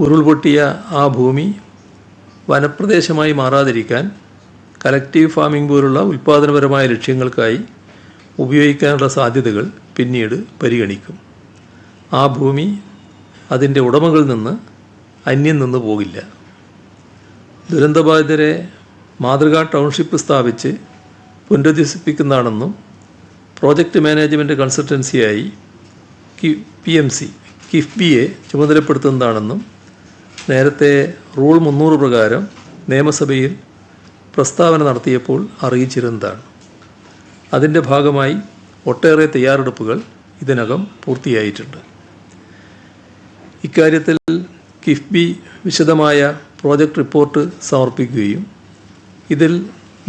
ഉരുൾപൊട്ടിയ ആ ഭൂമി വനപ്രദേശമായി മാറാതിരിക്കാൻ collective farming പോലുള്ള ഉൽപ്പാദനപരമായ ലക്ഷ്യങ്ങൾക്കായി ഉപയോഗിക്കാനുള്ള സാധ്യതകൾ പിന്നീട് പരിഗണിക്കും. ആ ഭൂമി അതിൻ്റെ ഉടമകളിൽ നിന്ന് അന്യം നിന്ന് പോകില്ല. ദുരന്തബാധിതരെ മാതൃകാ ടൗൺഷിപ്പ് സ്ഥാപിച്ച് പുനരധിവസിപ്പിക്കുന്നതാണെന്നും പ്രോജക്റ്റ് മാനേജ്മെൻറ്റ് കൺസൾട്ടൻസിയായി PMC കിഫ്ബിയെ ചുമതലപ്പെടുത്തുന്നതാണെന്നും നേരത്തെ റൂൾ 300 പ്രകാരം നിയമസഭയിൽ പ്രസ്താവന നടത്തിയപ്പോൾ അറിയിച്ചിരുന്നതാണ്. അതിൻ്റെ ഭാഗമായി ഒട്ടേറെ തയ്യാറെടുപ്പുകൾ ഇതിനകം പൂർത്തിയായിട്ടുണ്ട്. ഇക്കാര്യത്തിൽ കിഫ്ബി വിശദമായ പ്രോജക്റ്റ് റിപ്പോർട്ട് സമർപ്പിക്കുകയും ഇതിൽ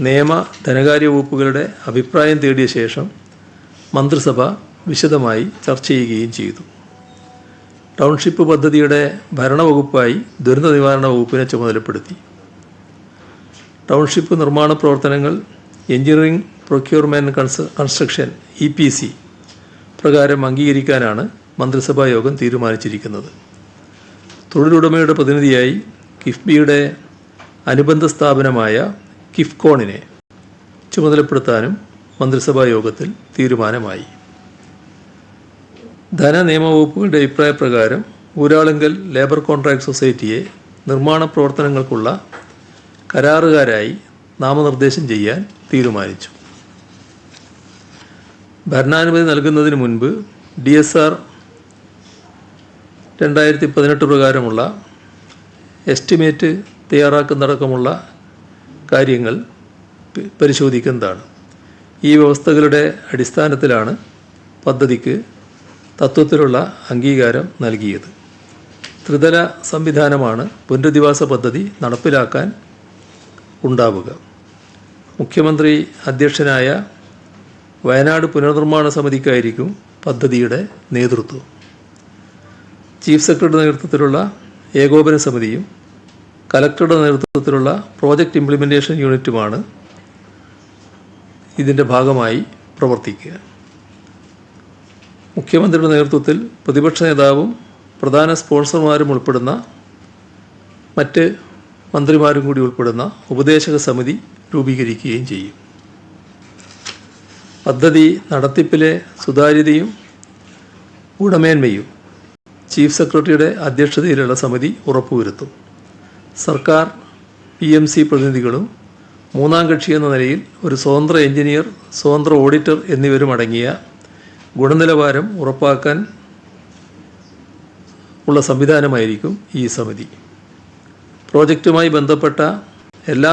നിയമ ധനകാര്യ വകുപ്പുകളുടെ അഭിപ്രായം തേടിയ ശേഷം മന്ത്രിസഭ വിശദമായി ചർച്ച ചെയ്യുകയും ചെയ്തു. ടൗൺഷിപ്പ് പദ്ധതിയുടെ ഭരണവകുപ്പായി ദുരന്ത നിവാരണ വകുപ്പിനെ ചുമതലപ്പെടുത്തി. ടൗൺഷിപ്പ് നിർമ്മാണ പ്രവർത്തനങ്ങൾ എഞ്ചിനീയറിംഗ് പ്രൊക്യൂർമെൻറ്റ് കൺസ്ട്രക്ഷൻ EPC പ്രകാരം അംഗീകരിക്കാനാണ് മന്ത്രിസഭാ യോഗം തീരുമാനിച്ചിരിക്കുന്നത്. തൊഴിലുടമയുടെ പ്രതിനിധിയായി കിഫ്ബിയുടെ അനുബന്ധ സ്ഥാപനമായ കിഫ്കോണിനെ ചുമതലപ്പെടുത്താനും മന്ത്രിസഭാ യോഗത്തിൽ തീരുമാനമായി. ധനനിയമവകുപ്പുകളുടെ അഭിപ്രായപ്രകാരം ഊരാളുങ്കൽ ലേബർ കോൺട്രാക്ട് സൊസൈറ്റിയെ നിർമ്മാണ പ്രവർത്തനങ്ങൾക്കുള്ള കരാറുകാരായി നാമനിർദ്ദേശം ചെയ്യാൻ തീരുമാനിച്ചു. ഭരണാനുമതി നൽകുന്നതിന് മുൻപ് DSR 2018 പ്രകാരമുള്ള എസ്റ്റിമേറ്റ് തയ്യാറാക്കുന്നതടക്കമുള്ള കാര്യങ്ങൾ പരിശോധിക്കുന്നതാണ്. ഈ വ്യവസ്ഥകളുടെ അടിസ്ഥാനത്തിലാണ് പദ്ധതിക്ക് തത്വത്തിലുള്ള അംഗീകാരം നൽകിയത്. ത്രിതല സംവിധാനമാണ് പുനരധിവാസ പദ്ധതി നടപ്പിലാക്കാൻ ഉണ്ടാവുക. മുഖ്യമന്ത്രി അധ്യക്ഷനായ വയനാട് പുനർനിർമ്മാണ സമിതിക്കായിരിക്കും പദ്ധതിയുടെ നേതൃത്വം. ചീഫ് സെക്രട്ടറിയുടെ നേതൃത്വത്തിലുള്ള ഏകോപന സമിതിയും കലക്ടറുടെ നേതൃത്വത്തിലുള്ള പ്രോജക്റ്റ് ഇംപ്ലിമെൻറ്റേഷൻ യൂണിറ്റുമാണ് ഇതിൻ്റെ ഭാഗമായി പ്രവർത്തിക്കുക. മുഖ്യമന്ത്രിയുടെ നേതൃത്വത്തിൽ പ്രതിപക്ഷ നേതാവും പ്രധാന സ്പോൺസർമാരും ഉൾപ്പെടുന്ന മറ്റ് മന്ത്രിമാരും കൂടി ഉൾപ്പെടുന്ന ഉപദേശക സമിതി രൂപീകരിക്കുകയും ചെയ്യും. പദ്ധതി നടത്തിപ്പിലെ സുതാര്യതയും ഗുണമേന്മയും ചീഫ് സെക്രട്ടറിയുടെ അധ്യക്ഷതയിലുള്ള സമിതി ഉറപ്പുവരുത്തും. സർക്കാർ PMC പ്രതിനിധികളും മൂന്നാം കക്ഷി എന്ന നിലയിൽ ഒരു സ്വതന്ത്ര എഞ്ചിനീയർ, സ്വതന്ത്ര ഓഡിറ്റർ എന്നിവരും അടങ്ങിയ ഗുണനിലവാരം ഉറപ്പാക്കാൻ ഉള്ള സംവിധാനമായിരിക്കും ഈ സമിതി. പ്രോജക്റ്റുമായി ബന്ധപ്പെട്ട എല്ലാ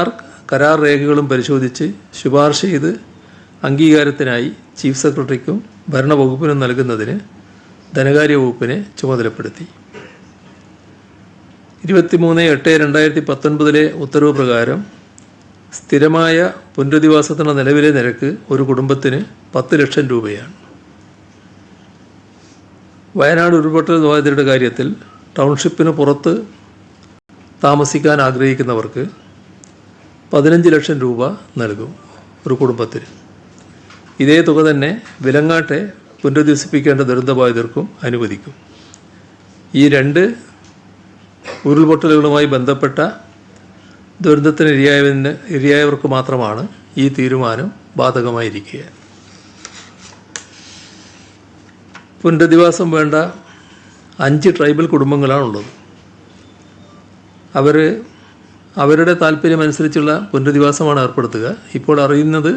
കരാർ രേഖകളും പരിശോധിച്ച് ശുപാർശ ചെയ്ത് അംഗീകാരത്തിനായി ചീഫ് സെക്രട്ടറിക്കും ഭരണവകുപ്പിനും നൽകുന്നതിന് ധനകാര്യ വകുപ്പിനെ ചുമതലപ്പെടുത്തി. 23/8/2019 ഉത്തരവ് പ്രകാരം സ്ഥിരമായ പുനരധിവാസത്തിനുള്ള നിലവിലെ നിരക്ക് ഒരു കുടുംബത്തിന് 10 ലക്ഷം രൂപയാണ്. വയനാട് ഉരുൾപൊട്ടൽ ബാധിതരുടെ കാര്യത്തിൽ ടൗൺഷിപ്പിന് പുറത്ത് താമസിക്കാൻ ആഗ്രഹിക്കുന്നവർക്ക് 15 ലക്ഷം രൂപ നൽകും ഒരു കുടുംബത്തിന്. ഇതേ തുക തന്നെ വിലങ്ങാട്ടെ പുനരധിവസിപ്പിക്കേണ്ട ദുരന്തബാധിതർക്കും അനുവദിക്കും. ഈ 2 ഉരുൾപൊട്ടലുകളുമായി ബന്ധപ്പെട്ട ദുരന്തത്തിന് ഇരയായവർക്ക് മാത്രമാണ് ഈ തീരുമാനം ബാധകമായിരിക്കുക. പുനരധിവാസം വേണ്ട 5 ട്രൈബൽ കുടുംബങ്ങളാണുള്ളത്. അവരുടെ താല്പര്യമനുസരിച്ചുള്ള പുനരധിവാസമാണ് ഏർപ്പെടുത്തുക. ഇപ്പോൾ അറിയുന്നത്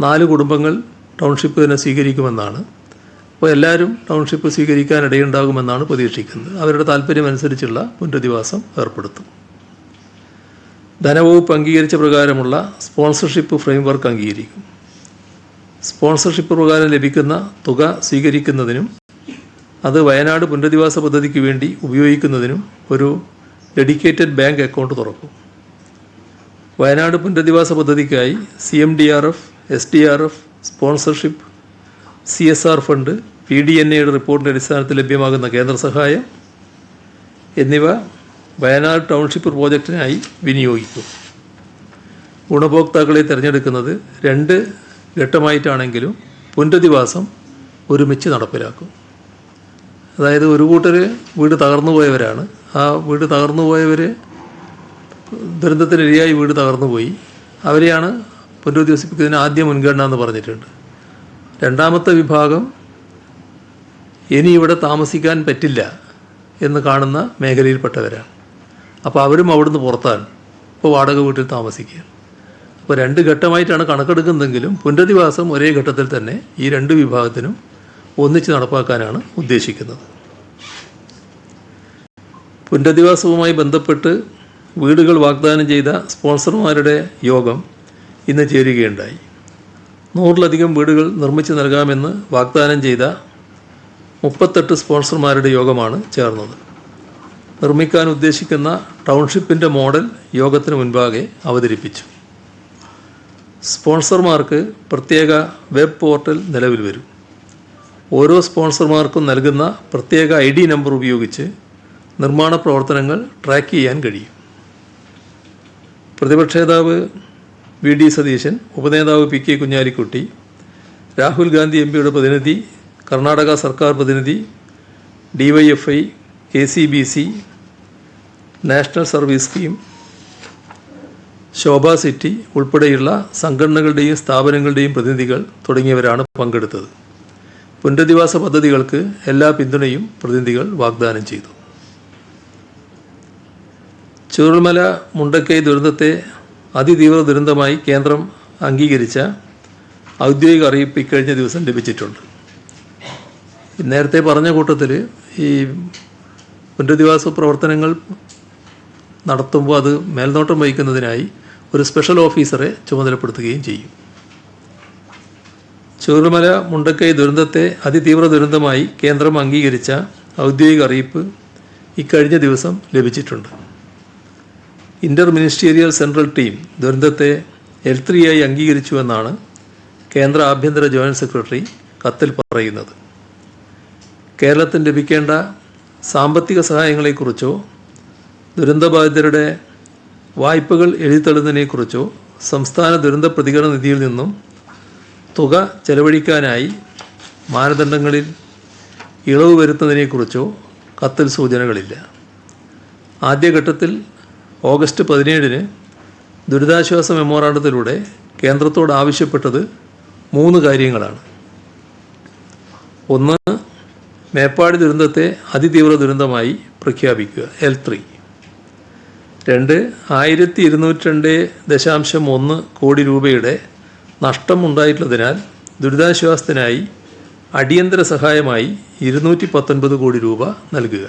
4 കുടുംബങ്ങൾ ടൗൺഷിപ്പ് തന്നെ സ്വീകരിക്കുമെന്നാണ്. അപ്പോൾ എല്ലാവരും ടൗൺഷിപ്പ് സ്വീകരിക്കാൻ ഇടയുണ്ടാകുമെന്നാണ് പ്രതീക്ഷിക്കുന്നത്. അവരുടെ താല്പര്യമനുസരിച്ചുള്ള പുനരധിവാസം ഏർപ്പെടുത്തും. ധനവകുപ്പ് അംഗീകരിച്ച പ്രകാരമുള്ള സ്പോൺസർഷിപ്പ് ഫ്രെയിംവർക്ക് അംഗീകരിക്കും. സ്പോൺസർഷിപ്പ് പ്രകാരം ലഭിക്കുന്ന തുക സ്വീകരിക്കുന്നതിനും അത് വയനാട് പുനരധിവാസ പദ്ധതിക്ക് വേണ്ടി ഉപയോഗിക്കുന്നതിനും ഒരു ഡെഡിക്കേറ്റഡ് ബാങ്ക് അക്കൗണ്ട് തുറക്കും. വയനാട് പുനരധിവാസ പദ്ധതിക്കായി CMDRF, SDRF, sponsorship, CSR fund, PDNAയുടെ റിപ്പോർട്ടിൻ്റെ അടിസ്ഥാനത്തിൽ ലഭ്യമാകുന്ന കേന്ദ്ര സഹായം എന്നിവ വയനാട് ടൗൺഷിപ്പ് പ്രോജക്റ്റിനായി വിനിയോഗിക്കും. ഗുണഭോക്താക്കളെ തിരഞ്ഞെടുക്കുന്നത് 2 ഘട്ടമായിട്ടാണെങ്കിലും പുനരധിവാസം ഒരുമിച്ച് നടപ്പിലാക്കും. അതായത് ഒരു കൂട്ടർ വീട് തകർന്നു പോയവരാണ്. ആ വീട് തകർന്നു പോയവർ ദുരന്തത്തിനിരയായി വീട് തകർന്നു പോയി, അവരെയാണ് പുനരധിവസിപ്പിക്കുന്നതിന് ആദ്യ മുൻഗണന എന്ന് പറഞ്ഞിട്ടുണ്ട്. രണ്ടാമത്തെ വിഭാഗം ഇനി ഇവിടെ താമസിക്കാൻ പറ്റില്ല എന്ന് കാണുന്ന മേഖലയിൽപ്പെട്ടവരാണ്. അപ്പോൾ അവരും അവിടുന്ന് പുറത്താണ്, ഇപ്പോൾ വാടക വീട്ടിൽ താമസിക്കുക. അപ്പോൾ 2 ഘട്ടമായിട്ടാണ് കണക്കെടുക്കുന്നതെങ്കിലും പുനരധിവാസം ഒരേ ഘട്ടത്തിൽ തന്നെ ഈ 2 വിഭാഗത്തിനും ഒന്നിച്ച് നടപ്പാക്കാനാണ് ഉദ്ദേശിക്കുന്നത്. പുനരധിവാസവുമായി ബന്ധപ്പെട്ട് വീടുകൾ വാഗ്ദാനം ചെയ്ത സ്പോൺസർമാരുടെ യോഗം ഇന്ന് ചേരുകയുണ്ടായി. 100-ലധികം വീടുകൾ നിർമ്മിച്ചു നൽകാമെന്ന് വാഗ്ദാനം ചെയ്ത 38 സ്പോൺസർമാരുടെ യോഗമാണ് ചേർന്നത്. നിർമ്മിക്കാൻ ഉദ്ദേശിക്കുന്ന ടൗൺഷിപ്പിൻ്റെ മോഡൽ യോഗത്തിന് മുൻപാകെ അവതരിപ്പിച്ചു. സ്പോൺസർമാർക്ക് പ്രത്യേക വെബ് പോർട്ടൽ നിലവിൽ വരും. ഓരോ സ്പോൺസർമാർക്കും നൽകുന്ന പ്രത്യേക ID നമ്പർ ഉപയോഗിച്ച് നിർമ്മാണ പ്രവർത്തനങ്ങൾ ട്രാക്ക് ചെയ്യാൻ കഴിയും. പ്രതിപക്ഷ നേതാവ് VD Satheesan, ഉപനേതാവ് PK Kunhalikutty, Rahul Gandhi MP പ്രതിനിധി, കർണാടക സർക്കാർ പ്രതിനിധി, DYFI, KCBC, national service scheme, Sobha city ഉൾപ്പെടെയുള്ള സംഘടനകളുടെയും സ്ഥാപനങ്ങളുടെയും പ്രതിനിധികൾ തുടങ്ങിയവരാണ് പങ്കെടുത്തത്. പുനരധിവാസ പദ്ധതികൾക്ക് എല്ലാ പിന്തുണയും പ്രതിനിധികൾ വാഗ്ദാനം ചെയ്തു. ചൂരൽമല മുണ്ടക്കൈ ദുരന്തത്തെ അതിതീവ്ര ദുരന്തമായി കേന്ദ്രം അംഗീകരിച്ച ഔദ്യോഗിക അറിയിപ്പ് ഇക്കഴിഞ്ഞ ദിവസം ലഭിച്ചിട്ടുണ്ട്. നേരത്തെ പറഞ്ഞ കൂട്ടത്തിൽ ഈ പുനരധിവാസ പ്രവർത്തനങ്ങൾ നടത്തുമ്പോൾ അത് മേൽനോട്ടം വഹിക്കുന്നതിനായി ഒരു സ്പെഷ്യൽ ഓഫീസറെ ചുമതലപ്പെടുത്തുകയും ചെയ്യും. ചൂരൽമല മുണ്ടക്കൈ ദുരന്തത്തെ അതിതീവ്ര ദുരന്തമായി കേന്ദ്രം അംഗീകരിച്ച ഔദ്യോഗിക അറിയിപ്പ് ഇക്കഴിഞ്ഞ ദിവസം ലഭിച്ചിട്ടുണ്ട്. ഇൻ്റർ മിനിസ്റ്റീരിയൽ സെൻട്രൽ ടീം ദുരന്തത്തെ L3 ആയി അംഗീകരിച്ചുവെന്നാണ് കേന്ദ്ര ആഭ്യന്തര ജോയിൻറ്റ് സെക്രട്ടറി കത്തിൽ പറയുന്നത്. കേരളത്തിന് ലഭിക്കേണ്ട സാമ്പത്തിക സഹായങ്ങളെക്കുറിച്ചോ ദുരന്തബാധിതരുടെ വായ്പകൾ എഴുതിത്തള്ളുന്നതിനെക്കുറിച്ചോ സംസ്ഥാന ദുരന്ത പ്രതികരണ നിധിയിൽ നിന്നും തുക ചെലവഴിക്കാനായി മാനദണ്ഡങ്ങളിൽ ഇളവ് വരുത്തുന്നതിനെക്കുറിച്ചോ കത്തിൽ സൂചനകളില്ല. ആദ്യഘട്ടത്തിൽ ഓഗസ്റ്റ് 17-ന് ദുരിതാശ്വാസ മെമ്മോറാണ്ടത്തിലൂടെ കേന്ദ്രത്തോട് ആവശ്യപ്പെട്ടത് 3 കാര്യങ്ങളാണ്. 1. മേപ്പാടി ദുരന്തത്തെ അതിതീവ്ര ദുരന്തമായി പ്രഖ്യാപിക്കുക, L3. 2. 1202.1 കോടി രൂപയുടെ നഷ്ടം ഉണ്ടായിട്ടുള്ളതിനാൽ ദുരിതാശ്വാസത്തിനായി അടിയന്തര സഹായമായി 219 കോടി രൂപ നൽകുക.